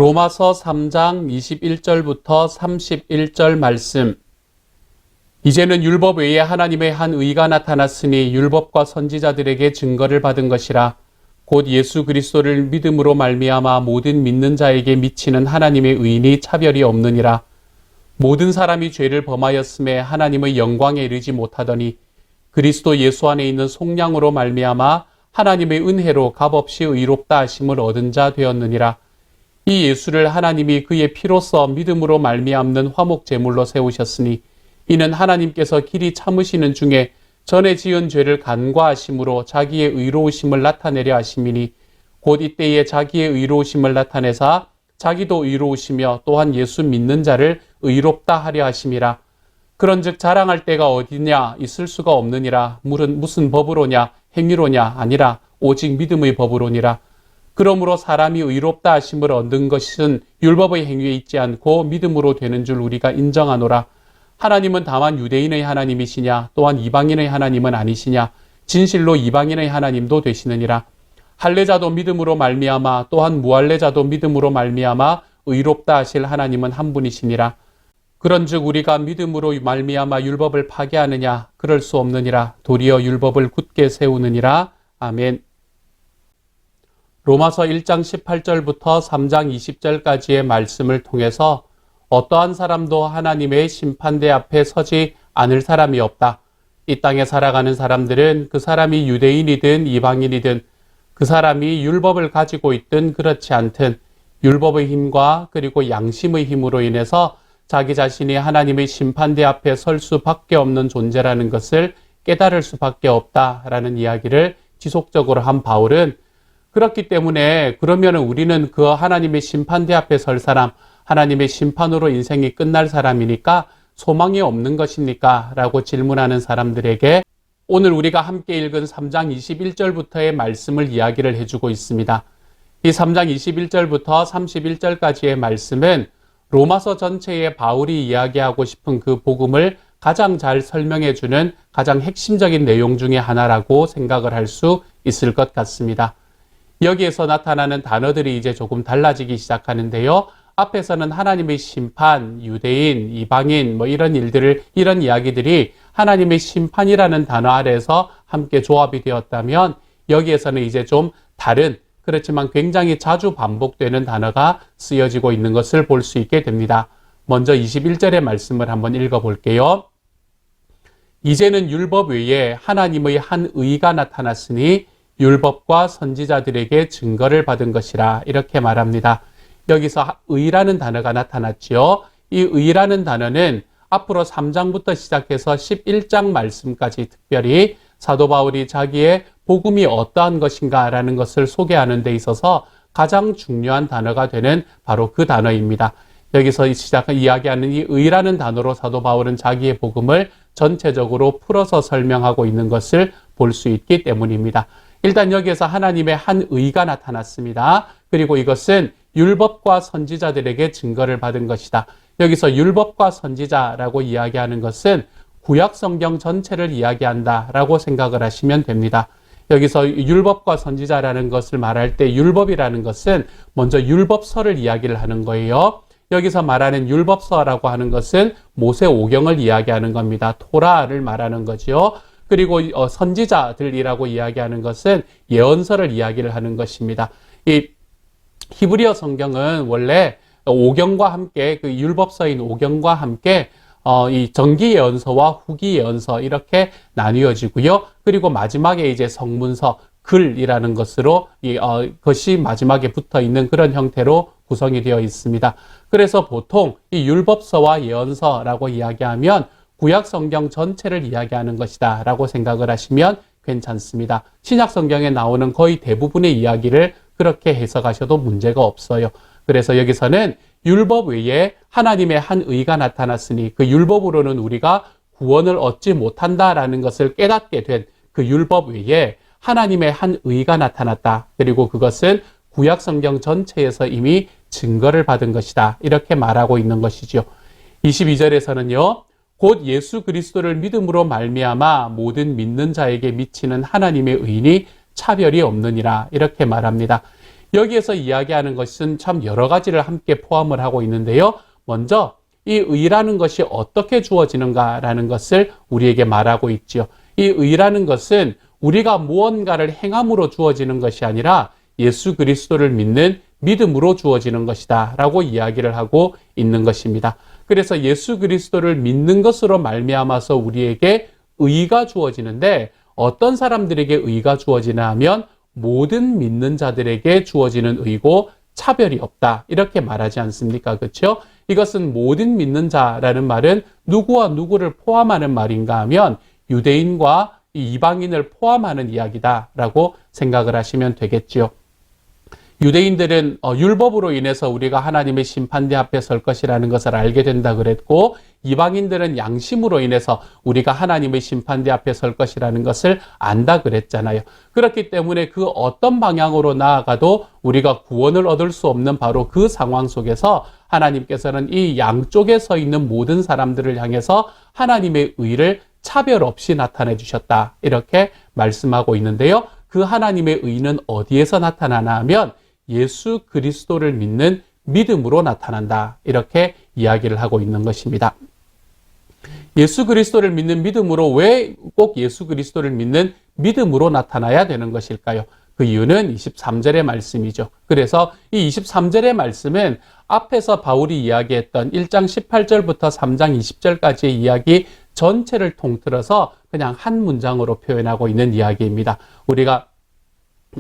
로마서 3장 21절부터 31절 말씀. 이제는 율법 외에 하나님의 한 의가 나타났으니 율법과 선지자들에게 증거를 받은 것이라. 곧 예수 그리스도를 믿음으로 말미암아 모든 믿는 자에게 미치는 하나님의 의인이 차별이 없느니라. 모든 사람이 죄를 범하였음에 하나님의 영광에 이르지 못하더니 그리스도 예수 안에 있는 속량으로 말미암아 하나님의 은혜로 값없이 의롭다 하심을 얻은 자 되었느니라. 이 예수를 하나님이 그의 피로써 믿음으로 말미암는 화목 제물로 세우셨으니 이는 하나님께서 길이 참으시는 중에 전에 지은 죄를 간과하심으로 자기의 의로우심을 나타내려 하심이니 곧 이때에 자기의 의로우심을 나타내사 자기도 의로우시며 또한 예수 믿는 자를 의롭다 하려 하심이라. 그런즉 자랑할 때가 어디냐 있을 수가 없느니라. 무슨 법으로냐 행위로냐 아니라 오직 믿음의 법으로니라. 그러므로 사람이 의롭다 하심을 얻은 것은 율법의 행위에 있지 않고 믿음으로 되는 줄 우리가 인정하노라. 하나님은 다만 유대인의 하나님이시냐 또한 이방인의 하나님은 아니시냐. 진실로 이방인의 하나님도 되시느니라. 할례자도 믿음으로 말미암아 또한 무할례자도 믿음으로 말미암아 의롭다 하실 하나님은 한 분이시니라. 그런즉 우리가 믿음으로 말미암아 율법을 파괴하느냐 그럴 수 없느니라. 도리어 율법을 굳게 세우느니라. 아멘. 로마서 1장 18절부터 3장 20절까지의 말씀을 통해서 어떠한 사람도 하나님의 심판대 앞에 서지 않을 사람이 없다. 이 땅에 살아가는 사람들은 그 사람이 유대인이든 이방인이든 그 사람이 율법을 가지고 있든 그렇지 않든 율법의 힘과 그리고 양심의 힘으로 인해서 자기 자신이 하나님의 심판대 앞에 설 수밖에 없는 존재라는 것을 깨달을 수밖에 없다라는 이야기를 지속적으로 한 바울은 그렇기 때문에 그러면 우리는 그 하나님의 심판대 앞에 설 사람, 하나님의 심판으로 인생이 끝날 사람이니까 소망이 없는 것입니까? 라고 질문하는 사람들에게 오늘 우리가 함께 읽은 3장 21절부터의 말씀을 이야기를 해주고 있습니다. 이 3장 21절부터 31절까지의 말씀은 로마서 전체에 바울이 이야기하고 싶은 그 복음을 가장 잘 설명해주는 가장 핵심적인 내용 중에 하나라고 생각을 할 수 있을 것 같습니다. 여기에서 나타나는 단어들이 이제 조금 달라지기 시작하는데요. 앞에서는 하나님의 심판, 유대인, 이방인 이런 이야기들이 하나님의 심판이라는 단어 아래에서 함께 조합이 되었다면 여기에서는 이제 좀 다른 그렇지만 굉장히 자주 반복되는 단어가 쓰여지고 있는 것을 볼 수 있게 됩니다. 먼저 21절의 말씀을 한번 읽어볼게요. 이제는 율법 외에 하나님의 한 의가 나타났으니 율법과 선지자들에게 증거를 받은 것이라 이렇게 말합니다. 여기서 의라는 단어가 나타났지요. 이 의라는 단어는 앞으로 3장부터 시작해서 11장 말씀까지 특별히 사도 바울이 자기의 복음이 어떠한 것인가라는 것을 소개하는 데 있어서 가장 중요한 단어가 되는 바로 그 단어입니다. 여기서 이야기하는 이 의라는 단어로 사도 바울은 자기의 복음을 전체적으로 풀어서 설명하고 있는 것을 볼 수 있기 때문입니다. 일단 여기에서 하나님의 한 의가 나타났습니다. 그리고 이것은 율법과 선지자들에게 증거를 받은 것이다. 여기서 율법과 선지자라고 이야기하는 것은 구약 성경 전체를 이야기한다라고 생각을 하시면 됩니다. 여기서 율법과 선지자라는 것을 말할 때 율법이라는 것은 먼저 율법서를 이야기를 하는 거예요. 여기서 말하는 율법서라고 하는 것은 모세 오경을 이야기하는 겁니다. 토라를 말하는 거죠. 그리고 선지자들이라고 이야기하는 것은 예언서를 이야기를 하는 것입니다. 이 히브리어 성경은 원래 오경과 함께 그 율법서인 오경과 함께 이 정기 예언서와 후기 예언서 이렇게 나뉘어지고요. 그리고 마지막에 이제 성문서 글이라는 것으로 것이 마지막에 붙어 있는 그런 형태로 구성이 되어 있습니다. 그래서 보통 이 율법서와 예언서라고 이야기하면 구약 성경 전체를 이야기하는 것이다 라고 생각을 하시면 괜찮습니다. 신약 성경에 나오는 거의 대부분의 이야기를 그렇게 해석하셔도 문제가 없어요. 그래서 여기서는 율법 외에 하나님의 한 의가 나타났으니 그 율법으로는 우리가 구원을 얻지 못한다라는 것을 깨닫게 된 그 율법 외에 하나님의 한 의가 나타났다. 그리고 그것은 구약 성경 전체에서 이미 증거를 받은 것이다. 이렇게 말하고 있는 것이죠. 22절에서는요. 곧 예수 그리스도를 믿음으로 말미암아 모든 믿는 자에게 미치는 하나님의 의인이 차별이 없느니라 이렇게 말합니다. 여기에서 이야기하는 것은 참 여러 가지를 함께 포함을 하고 있는데요. 먼저 이 의라는 것이 어떻게 주어지는가라는 것을 우리에게 말하고 있지요. 이 의라는 것은 우리가 무언가를 행함으로 주어지는 것이 아니라 예수 그리스도를 믿는 믿음으로 주어지는 것이다 라고 이야기를 하고 있는 것입니다. 그래서 예수 그리스도를 믿는 것으로 말미암아서 우리에게 의가 주어지는데, 어떤 사람들에게 의가 주어지나 하면 모든 믿는 자들에게 주어지는 의고 차별이 없다, 이렇게 말하지 않습니까? 그렇죠? 이것은 모든 믿는 자라는 말은 누구와 누구를 포함하는 말인가 하면 유대인과 이방인을 포함하는 이야기다라고 생각을 하시면 되겠지요. 유대인들은 율법으로 인해서 우리가 하나님의 심판대 앞에 설 것이라는 것을 알게 된다 그랬고, 이방인들은 양심으로 인해서 우리가 하나님의 심판대 앞에 설 것이라는 것을 안다 그랬잖아요. 그렇기 때문에 그 어떤 방향으로 나아가도 우리가 구원을 얻을 수 없는 바로 그 상황 속에서 하나님께서는 이 양쪽에 서 있는 모든 사람들을 향해서 하나님의 의를 차별 없이 나타내 주셨다, 이렇게 말씀하고 있는데요. 그 하나님의 의는 어디에서 나타나나 하면 예수 그리스도를 믿는 믿음으로 나타난다, 이렇게 이야기를 하고 있는 것입니다. 예수 그리스도를 믿는 믿음으로, 왜 꼭 예수 그리스도를 믿는 믿음으로 나타나야 되는 것일까요? 그 이유는 23절의 말씀이죠. 그래서 이 23절의 말씀은 앞에서 바울이 이야기했던 1장 18절부터 3장 20절까지의 이야기 전체를 통틀어서 그냥 한 문장으로 표현하고 있는 이야기입니다. 우리가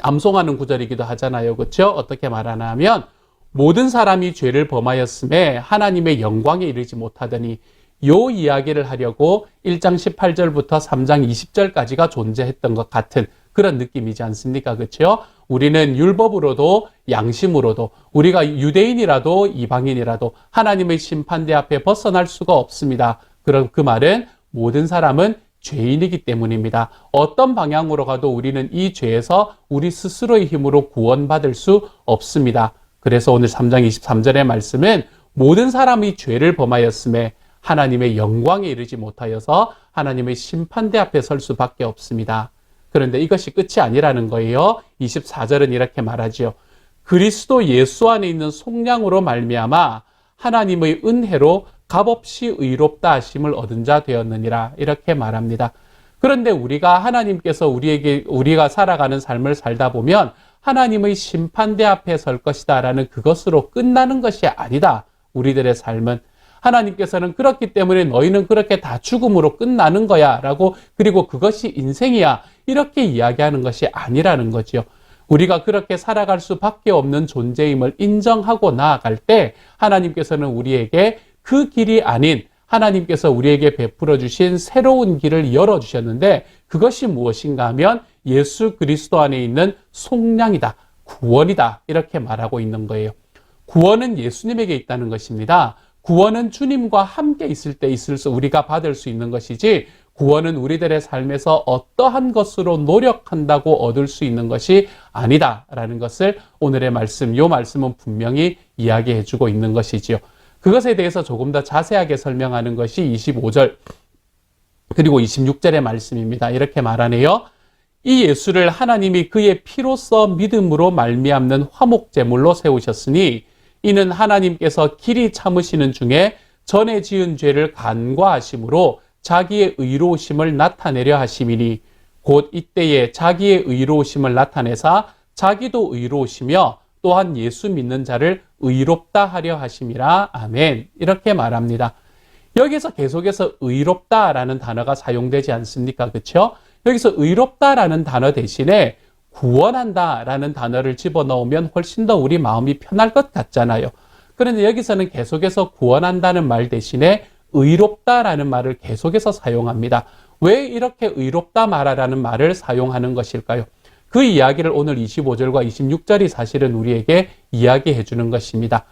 암송하는 구절이기도 하잖아요. 그렇죠? 어떻게 말하나 하면 모든 사람이 죄를 범하였음에 하나님의 영광에 이르지 못하더니, 요 이야기를 하려고 1장 18절부터 3장 20절까지가 존재했던 것 같은 그런 느낌이지 않습니까? 그렇죠? 우리는 율법으로도 양심으로도, 우리가 유대인이라도 이방인이라도 하나님의 심판대 앞에 벗어날 수가 없습니다. 그럼 그 말은 모든 사람은 죄인이기 때문입니다. 어떤 방향으로 가도 우리는 이 죄에서 우리 스스로의 힘으로 구원받을 수 없습니다. 그래서 오늘 3장 23절의 말씀은 모든 사람이 죄를 범하였음에 하나님의 영광에 이르지 못하여서 하나님의 심판대 앞에 설 수밖에 없습니다. 그런데 이것이 끝이 아니라는 거예요. 24절은 이렇게 말하지요. 그리스도 예수 안에 있는 속량으로 말미암아 하나님의 은혜로 값없이 의롭다 하심을 얻은 자 되었느니라, 이렇게 말합니다. 그런데 우리가 하나님께서 우리가 살아가는 삶을 살다 보면 하나님의 심판대 앞에 설 것이다 라는 그것으로 끝나는 것이 아니다. 우리들의 삶은 하나님께서는 그렇기 때문에 너희는 그렇게 다 죽음으로 끝나는 거야 라고, 그리고 그것이 인생이야, 이렇게 이야기하는 것이 아니라는 거지요. 우리가 그렇게 살아갈 수밖에 없는 존재임을 인정하고 나아갈 때 하나님께서는 우리에게 그 길이 아닌 하나님께서 우리에게 베풀어 주신 새로운 길을 열어주셨는데, 그것이 무엇인가 하면 예수 그리스도 안에 있는 속량이다, 구원이다, 이렇게 말하고 있는 거예요. 구원은 예수님에게 있다는 것입니다. 구원은 주님과 함께 있을 때 우리가 받을 수 있는 것이지, 구원은 우리들의 삶에서 어떠한 것으로 노력한다고 얻을 수 있는 것이 아니다라는 것을 오늘의 말씀, 이 말씀은 분명히 이야기해 주고 있는 것이지요. 그것에 대해서 조금 더 자세하게 설명하는 것이 25절 그리고 26절의 말씀입니다. 이렇게 말하네요. 이 예수를 하나님이 그의 피로써 믿음으로 말미암는 화목제물로 세우셨으니, 이는 하나님께서 길이 참으시는 중에 전에 지은 죄를 간과하심으로 자기의 의로우심을 나타내려 하심이니, 곧 이때에 자기의 의로우심을 나타내사 자기도 의로우시며 또한 예수 믿는 자를 의롭다 하려 하심이라. 아멘. 이렇게 말합니다. 여기서 계속해서 의롭다라는 단어가 사용되지 않습니까? 그렇죠? 여기서 의롭다라는 단어 대신에 구원한다라는 단어를 집어넣으면 훨씬 더 우리 마음이 편할 것 같잖아요. 그런데 여기서는 계속해서 구원한다는 말 대신에 의롭다라는 말을 계속해서 사용합니다. 왜 이렇게 의롭다 말하라는 말을 사용하는 것일까요? 그 이야기를 오늘 25절과 26절이 사실은 우리에게 이야기해 주는 것입니다.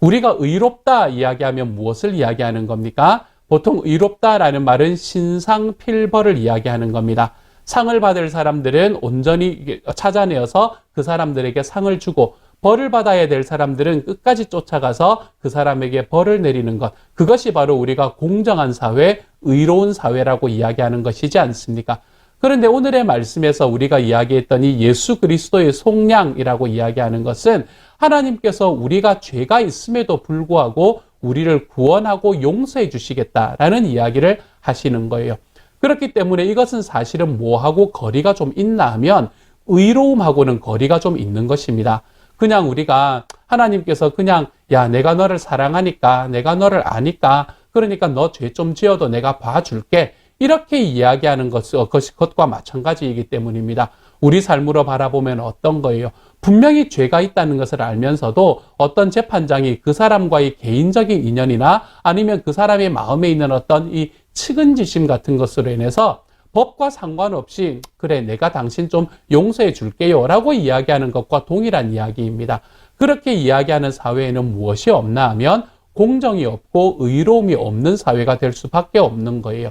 우리가 의롭다 이야기하면 무엇을 이야기하는 겁니까? 보통 의롭다라는 말은 신상필벌을 이야기하는 겁니다. 상을 받을 사람들은 온전히 찾아내어서 그 사람들에게 상을 주고, 벌을 받아야 될 사람들은 끝까지 쫓아가서 그 사람에게 벌을 내리는 것, 그것이 바로 우리가 공정한 사회, 의로운 사회라고 이야기하는 것이지 않습니까? 그런데 오늘의 말씀에서 우리가 이야기했던 이 예수 그리스도의 속량이라고 이야기하는 것은 하나님께서 우리가 죄가 있음에도 불구하고 우리를 구원하고 용서해 주시겠다라는 이야기를 하시는 거예요. 그렇기 때문에 이것은 사실은 뭐하고 거리가 좀 있나 하면 의로움하고는 거리가 좀 있는 것입니다. 그냥 우리가 하나님께서 그냥 야 내가 너를 사랑하니까 내가 너를 아니까 그러니까 너 죄 좀 지어도 내가 봐줄게 이렇게 이야기하는 것과 마찬가지이기 때문입니다. 우리 삶으로 바라보면 어떤 거예요? 분명히 죄가 있다는 것을 알면서도 어떤 재판장이 그 사람과의 개인적인 인연이나 아니면 그 사람의 마음에 있는 어떤 이 측은지심 같은 것으로 인해서 법과 상관없이 그래 내가 당신 좀 용서해 줄게요 라고 이야기하는 것과 동일한 이야기입니다. 그렇게 이야기하는 사회에는 무엇이 없나 하면 공정이 없고 의로움이 없는 사회가 될 수밖에 없는 거예요.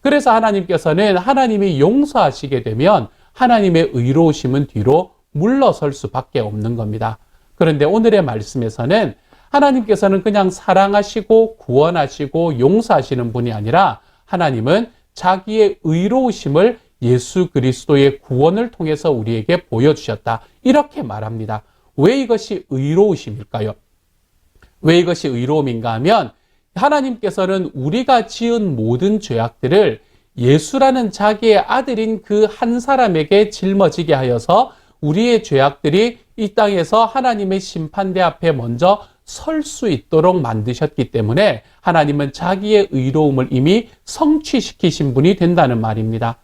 그래서 하나님께서는 하나님이 용서하시게 되면 하나님의 의로우심은 뒤로 물러설 수밖에 없는 겁니다. 그런데 오늘의 말씀에서는 하나님께서는 그냥 사랑하시고 구원하시고 용서하시는 분이 아니라 하나님은 자기의 의로우심을 예수 그리스도의 구원을 통해서 우리에게 보여주셨다. 이렇게 말합니다. 왜 이것이 의로우심일까요? 왜 이것이 의로움인가 하면 하나님께서는 우리가 지은 모든 죄악들을 예수라는 자기의 아들인 그 한 사람에게 짊어지게 하여서 우리의 죄악들이 이 땅에서 하나님의 심판대 앞에 먼저 설 수 있도록 만드셨기 때문에 하나님은 자기의 의로움을 이미 성취시키신 분이 된다는 말입니다.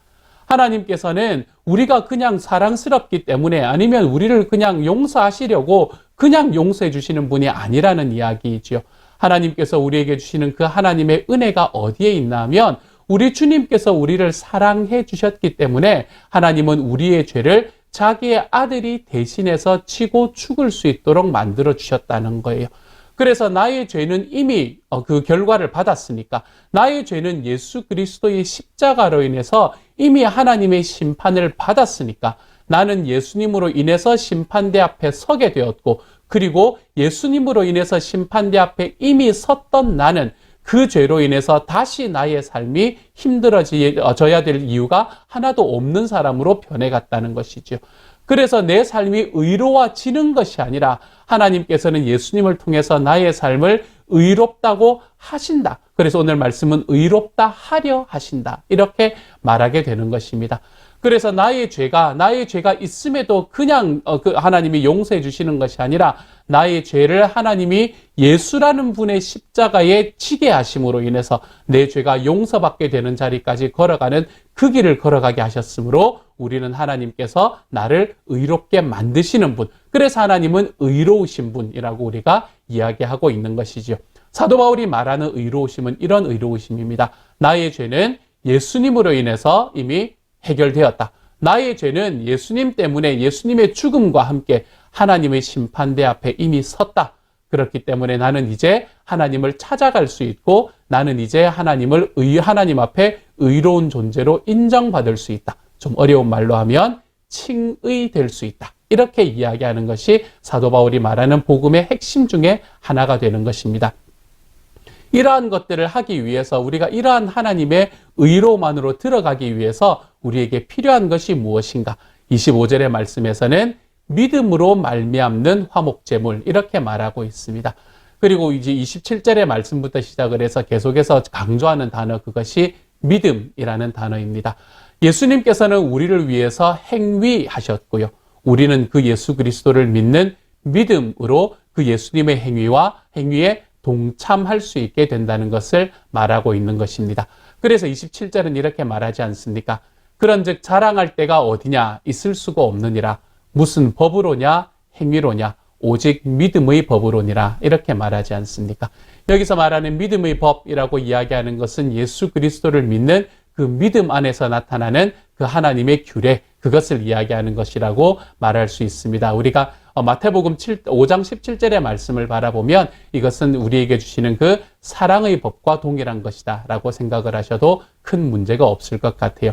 하나님께서는 우리가 그냥 사랑스럽기 때문에 아니면 우리를 그냥 용서하시려고 그냥 용서해 주시는 분이 아니라는 이야기이지요. 하나님께서 우리에게 주시는 그 하나님의 은혜가 어디에 있나 하면 우리 주님께서 우리를 사랑해 주셨기 때문에 하나님은 우리의 죄를 자기의 아들이 대신해서 지고 죽을 수 있도록 만들어 주셨다는 거예요. 그래서 나의 죄는 이미 그 결과를 받았으니까 나의 죄는 예수 그리스도의 십자가로 인해서 이미 하나님의 심판을 받았으니까 나는 예수님으로 인해서 심판대 앞에 서게 되었고 그리고 예수님으로 인해서 심판대 앞에 이미 섰던 나는 그 죄로 인해서 다시 나의 삶이 힘들어져야 될 이유가 하나도 없는 사람으로 변해갔다는 것이죠. 그래서 내 삶이 의로워지는 것이 아니라 하나님께서는 예수님을 통해서 나의 삶을 의롭다고 하신다. 그래서 오늘 말씀은 의롭다 하려 하신다. 이렇게 말하게 되는 것입니다. 그래서 나의 죄가 있음에도 그냥 하나님이 용서해 주시는 것이 아니라 나의 죄를 하나님이 예수라는 분의 십자가에 지게 하심으로 인해서 내 죄가 용서받게 되는 자리까지 걸어가는 그 길을 걸어가게 하셨으므로 우리는 하나님께서 나를 의롭게 만드시는 분, 그래서 하나님은 의로우신 분이라고 우리가 이야기하고 있는 것이죠. 사도 바울이 말하는 의로우심은 이런 의로우심입니다. 나의 죄는 예수님으로 인해서 이미 해결되었다. 나의 죄는 예수님 때문에 예수님의 죽음과 함께 하나님의 심판대 앞에 이미 섰다. 그렇기 때문에 나는 이제 하나님을 찾아갈 수 있고 나는 이제 하나님 앞에 의로운 존재로 인정받을 수 있다. 좀 어려운 말로 하면 칭의될 수 있다. 이렇게 이야기하는 것이 사도 바울이 말하는 복음의 핵심 중에 하나가 되는 것입니다. 이러한 것들을 하기 위해서 우리가 이러한 하나님의 의로움 안으로 들어가기 위해서 우리에게 필요한 것이 무엇인가? 25절의 말씀에서는 믿음으로 말미암는 화목제물 이렇게 말하고 있습니다. 그리고 이제 27절의 말씀부터 시작을 해서 계속해서 강조하는 단어 그것이 믿음이라는 단어입니다. 예수님께서는 우리를 위해서 행위하셨고요. 우리는 그 예수 그리스도를 믿는 믿음으로 그 예수님의 행위에 동참할 수 있게 된다는 것을 말하고 있는 것입니다. 그래서 27절은 이렇게 말하지 않습니까? 그런즉 자랑할 때가 어디냐 있을 수가 없느니라. 무슨 법으로냐 행위로냐 오직 믿음의 법으로니라 이렇게 말하지 않습니까? 여기서 말하는 믿음의 법이라고 이야기하는 것은 예수 그리스도를 믿는 그 믿음 안에서 나타나는 그 하나님의 규례 그것을 이야기하는 것이라고 말할 수 있습니다. 우리가 마태복음 5장 17절의 말씀을 바라보면 이것은 우리에게 주시는 그 사랑의 법과 동일한 것이다 라고 생각을 하셔도 큰 문제가 없을 것 같아요.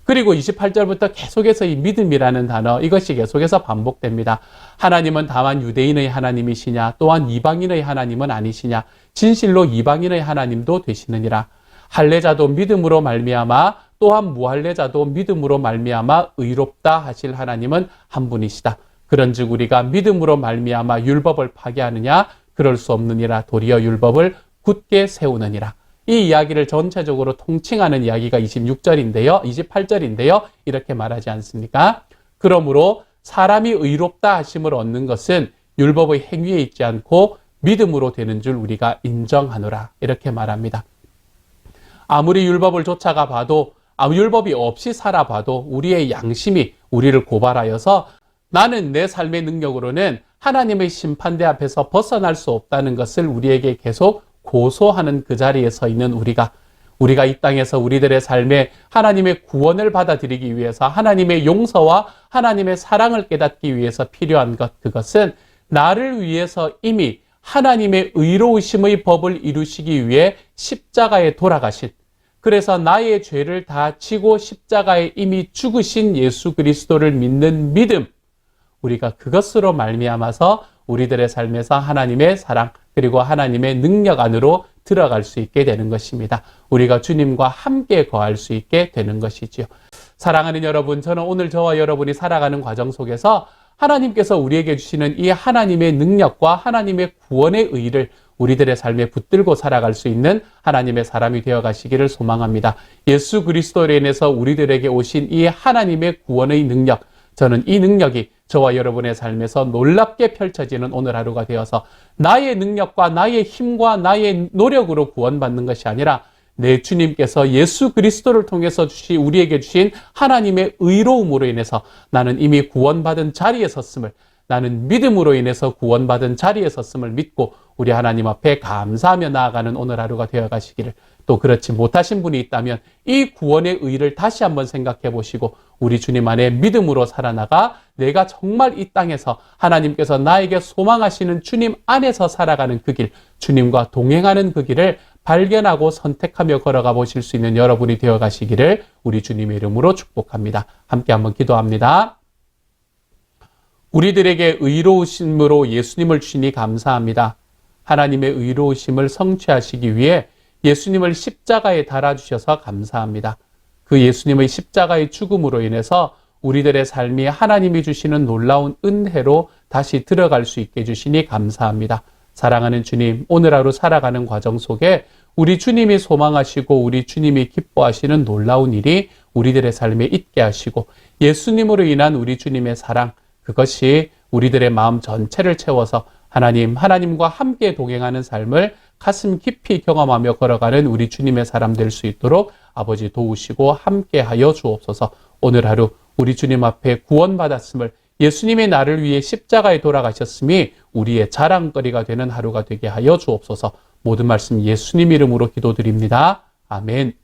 그리고 28절부터 계속해서 이 믿음이라는 단어 이것이 계속해서 반복됩니다. 하나님은 다만 유대인의 하나님이시냐 또한 이방인의 하나님은 아니시냐 진실로 이방인의 하나님도 되시느니라. 할례자도 믿음으로 말미암아 또한 무할례자도 믿음으로 말미암아 의롭다 하실 하나님은 한 분이시다. 그런즉 우리가 믿음으로 말미암아 율법을 파괴하느냐? 그럴 수 없느니라. 도리어 율법을 굳게 세우느니라. 이 이야기를 전체적으로 통칭하는 이야기가 28절인데요. 이렇게 말하지 않습니까? 그러므로 사람이 의롭다 하심을 얻는 것은 율법의 행위에 있지 않고 믿음으로 되는 줄 우리가 인정하노라. 이렇게 말합니다. 아무리 율법을 쫓아가 봐도, 율법이 없이 살아봐도 우리의 양심이 우리를 고발하여서 나는 내 삶의 능력으로는 하나님의 심판대 앞에서 벗어날 수 없다는 것을 우리에게 계속 고소하는 그 자리에 서 있는 우리가 이 땅에서 우리들의 삶에 하나님의 구원을 받아들이기 위해서 하나님의 용서와 하나님의 사랑을 깨닫기 위해서 필요한 것, 그것은 나를 위해서 이미 하나님의 의로우심의 법을 이루시기 위해 십자가에 돌아가신, 그래서 나의 죄를 다 지고 십자가에 이미 죽으신 예수 그리스도를 믿는 믿음, 우리가 그것으로 말미암아서 우리들의 삶에서 하나님의 사랑 그리고 하나님의 능력 안으로 들어갈 수 있게 되는 것입니다. 우리가 주님과 함께 거할 수 있게 되는 것이지요. 사랑하는 여러분, 저는 오늘 저와 여러분이 살아가는 과정 속에서 하나님께서 우리에게 주시는 이 하나님의 능력과 하나님의 구원의 의를 우리들의 삶에 붙들고 살아갈 수 있는 하나님의 사람이 되어 가시기를 소망합니다. 예수 그리스도로 인해서 우리들에게 오신 이 하나님의 구원의 능력, 저는 이 능력이 저와 여러분의 삶에서 놀랍게 펼쳐지는 오늘 하루가 되어서 나의 능력과 나의 힘과 나의 노력으로 구원받는 것이 아니라 내 주님께서 예수 그리스도를 통해서 우리에게 주신 하나님의 의로움으로 인해서 나는 이미 구원받은 자리에 섰음을, 나는 믿음으로 인해서 구원받은 자리에 섰음을 믿고 우리 하나님 앞에 감사하며 나아가는 오늘 하루가 되어 가시기를, 또 그렇지 못하신 분이 있다면 이 구원의 의를 다시 한번 생각해 보시고 우리 주님 안에 믿음으로 살아나가 내가 정말 이 땅에서 하나님께서 나에게 소망하시는 주님 안에서 살아가는 그 길, 주님과 동행하는 그 길을 발견하고 선택하며 걸어가 보실 수 있는 여러분이 되어 가시기를 우리 주님의 이름으로 축복합니다. 함께 한번 기도합니다. 우리들에게 의로우심으로 예수님을 주시니 감사합니다. 하나님의 의로우심을 성취하시기 위해 예수님을 십자가에 달아주셔서 감사합니다. 그 예수님의 십자가의 죽음으로 인해서 우리들의 삶이 하나님이 주시는 놀라운 은혜로 다시 들어갈 수 있게 해주시니 감사합니다. 사랑하는 주님, 오늘 하루 살아가는 과정 속에 우리 주님이 소망하시고 우리 주님이 기뻐하시는 놀라운 일이 우리들의 삶에 있게 하시고 예수님으로 인한 우리 주님의 사랑, 그것이 우리들의 마음 전체를 채워서 하나님과 함께 동행하는 삶을 가슴 깊이 경험하며 걸어가는 우리 주님의 사람 될 수 있도록 아버지 도우시고 함께하여 주옵소서. 오늘 하루 우리 주님 앞에 구원받았음을, 예수님의 나를 위해 십자가에 돌아가셨음이 우리의 자랑거리가 되는 하루가 되게 하여 주옵소서. 모든 말씀 예수님 이름으로 기도드립니다. 아멘.